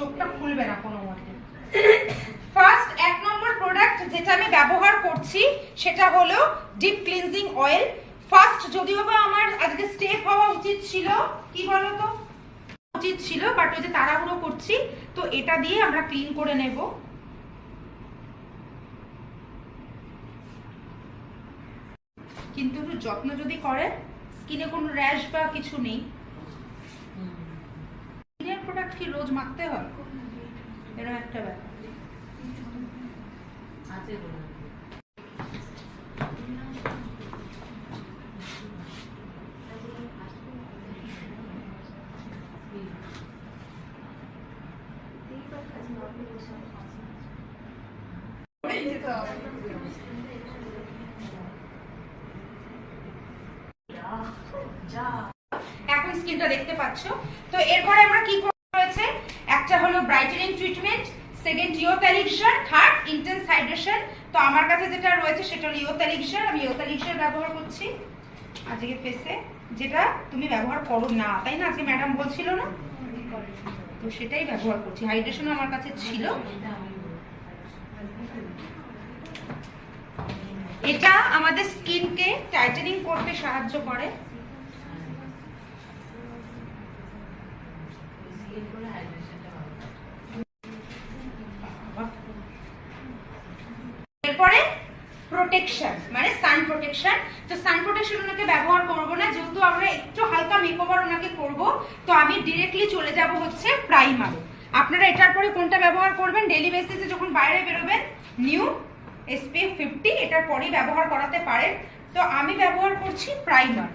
চোখটা খুলবে না কোনো মতে। ফার্স্ট 1 নম্বর প্রোডাক্ট যেটা আমি ব্যবহার করছি সেটা হলো ডিপ ক্লিনজিং অয়েল। ফার্স্ট যদিও বা আমার আজকে স্টেপ হওয়া উচিত ছিল, কি বলো তো, উচিত ছিল, বাট ওই যে তাড়াহুড়ো করছি, তো এটা দিয়ে আমরা ক্লিন করে নেব। কিন্তু একটু যত্ন যদি করে, স্কিনে কোনো র্যাশ বা কিছু নেই। স্কিনের প্রোডাক্ট কি রোজ মাখতে হয়? এরকম একটা ব্যাপার আছে। এখন স্কিনটা দেখতে পাচ্ছ। তো এরপরে আমরা কি করেছে, একটা হলো brightening treatment, second youth elixir, third intense hydration. তো আমার কাছে যেটা রয়েছে সেটা হলো ইয়থ এলিক্সার। আমি ইয়থ এলিক্সার ব্যবহার করছি আজকে ফেসে, যেটা তুমি ব্যবহার করো না, তাই না? আজকে ম্যাডাম বলছিল না, তো সেটাই ব্যবহার করছি। হাইড্রেশন আমার কাছে ছিল। এটা আমাদের স্কিনকে টাইটেনিং করতে সাহায্য করে। এরপরে প্রোটেকশন, মানে সান প্রোটেকশন। তো সান প্রোটেকশন ওনাকে ব্যবহার করব না, যেহেতু আমরা একটু হালকা মেকওভার ওনাকে করব, তো আমি ডিরেক্টলি চলে যাব হচ্ছে প্রাইমারে। আপনারা এটার পরে কোনটা ব্যবহার করবেন ডেইলি বেসিসে যখন বাইরে বেরোবেন? নিউ SPF 50 এটার পরেই ব্যবহার করাতে পারেন। তো আমি ব্যবহার করছি প্রাইমার।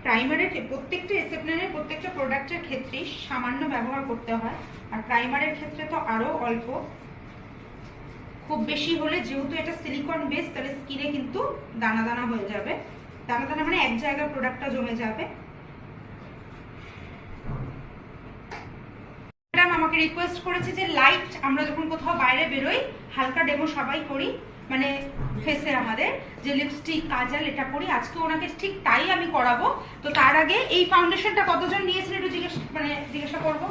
প্রাইমারের প্রত্যেকটা এসএফএনের প্রত্যেকটা প্রোডাক্টের ক্ষেত্রেই সামান্য ব্যবহার করতে হয়, আর প্রাইমারের ক্ষেত্রে তো আরো অল্প। খুব বেশি হলে, যেহেতু এটা সিলিকন বেস, তাহলে স্কিনে কিন্তু দানা দানা হয়ে যাবে। দানা দানা মানে এক জায়গায় প্রোডাক্টটা জমে যাবে। ম্যাডাম আমাকে রিকোয়েস্ট করেছে যে লাইট, আমরা যখন কোথাও বাইরে বেরোই হালকা ডেমো সবাই করি, মানে ফেসে আমাদের যে লিপস্টিক কাজল এটা করি, আজকে ওনাকে ঠিক তাই আমি করাবো। তো তার আগে এই ফাউন্ডেশনটা কতজন নিয়েছেন একটু জিজ্ঞাসা করবো।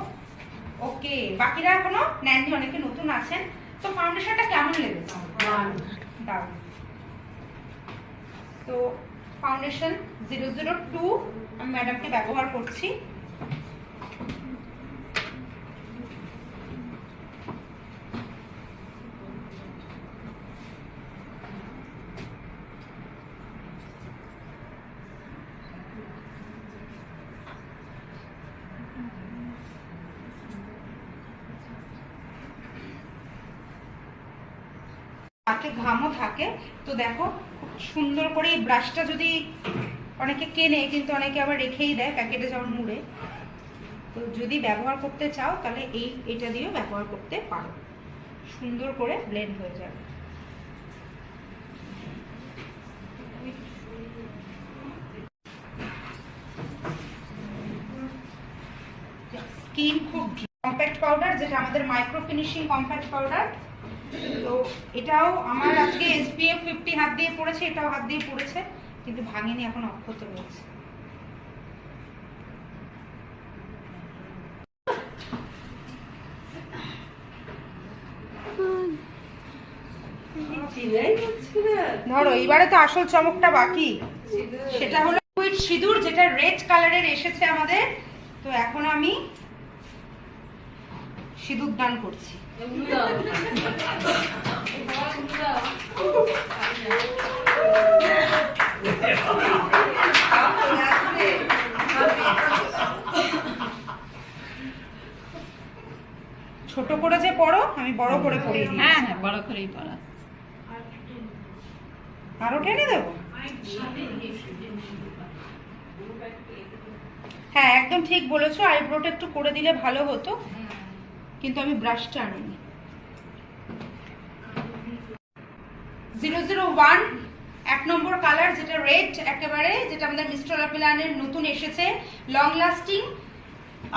ওকে, বাকিরা এখনো নেননি, অনেকে নতুন আছেন। তো ফাউন্ডেশনটা কেমন লেগেছে? দারুণ। তো ফাউন্ডেশন 002 আমি ম্যাডামকে ব্যবহার করছি। হাতে ঘামও থাকে, তো দেখো খুব সুন্দর করে এই ব্রাশটা যদি অনেকে কেনে, কিন্তু অনেকে আবার রেখেই দেয় প্যাকেটে যেমন মুড়ে, তো যদি ব্যবহার করতে চাও তাহলে এটা দিয়েও ব্যবহার করতে পারো, সুন্দর করে ব্লেন্ড হয়ে যাবে। স্কিন খুব কম্প্যাক্ট পাউডার, যেটা আমাদের মাইক্রো ফিনিশিং কম্প্যাক্ট পাউডার। তো এটাও আমার আজকে SPF 50 হাত দিয়ে পড়েছে, এটাও হাত দিয়ে পড়েছে, কিন্তু ভাঙেনি, এখন অক্ষত রয়েছে। ধরো এবারে তো আসল চমকটা বাকি, সেটা হলো সিঁদুর, যেটা রেড কালারের এসেছে আমাদের। তো এখন আমি সিঁদুর দান করছি। ছোট করে যে পড়ো, আমি বড় করে পড়িয়ে দিই। হ্যাঁ হ্যাঁ, বড় করেই পড়া। আরো টেনে দেবো? হ্যাঁ একদম ঠিক বলেছো, আইব্রোটা একটু করে দিলে ভালো হতো, কিন্তু আমি ব্রাশটা আনিনি। 001 1 নম্বর কালার, যেটা রেড একেবারে, যেটা আমাদের মিস্টার অ্যাপেলানের নতুন এসেছে, লং লাস্টিং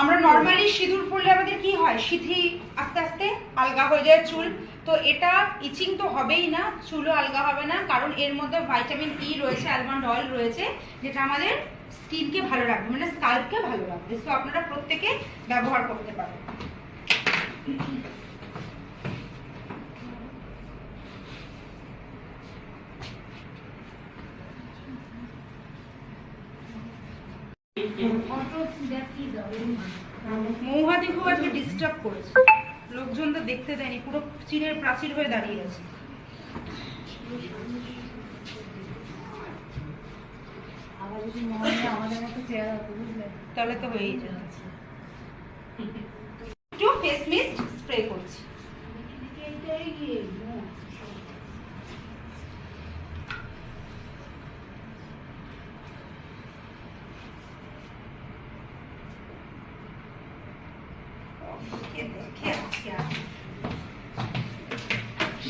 আমরা নর্মালি সিঁদুর পরলে আমাদের কি হয়, সিঁথি আস্তে আস্তে আলগা হয়ে যায় চুল। তো এটা ইচিং তো হবেই না, চুলও আলগা হবে না, কারণ এর মধ্যে ভিটামিন ই রয়েছে, আলমন্ড অয়েল রয়েছে, যেটা আমাদের স্কিনকে ভালো রাখবে, মানে স্কাল্পকে ভালো রাখবে। সো আপনারা প্রত্যেকে ব্যবহার করতে পারেন। মৌহাতি খুব আজকে ডিস্টার্ব করেছে, লোকজন তো দেখতে দেয়নি, পুরো চীনের প্রাচীর হয়ে দাঁড়িয়ে আছে। তাহলে তো হয়েই যাচ্ছে। একটু ফেস মিস্ট স্প্রে করছি।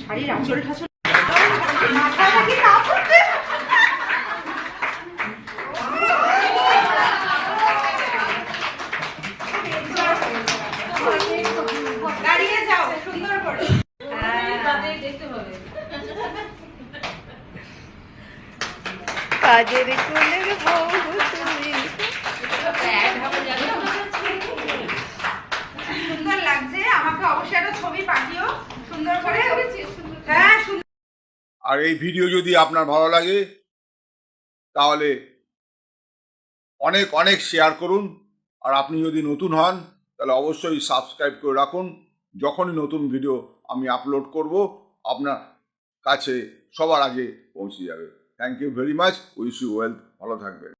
শাড়ির আঁচল ঠাচল মাথা নাকি না পড়তে। দাঁড়িয়ে যাও সুন্দর করে, দেখতে পাবে। কাজের কোণের বউ তুমি। সুন্দর লাগছে, আমাকে অবশ্যই একটা ছবি পাঠিও সুন্দর করে। হ্যাঁ, আর এই ভিডিও যদি আপনার ভালো লাগে তাহলে অনেক অনেক শেয়ার করুন। আর আপনি যদি নতুন হন তাহলে অবশ্যই সাবস্ক্রাইব করে রাখুন। যখনই নতুন ভিডিও আমি আপলোড করব আপনার কাছে সবার আগে পৌঁছে যাবে। Thank you very much, wish you wealth, ভালো থাকবেন।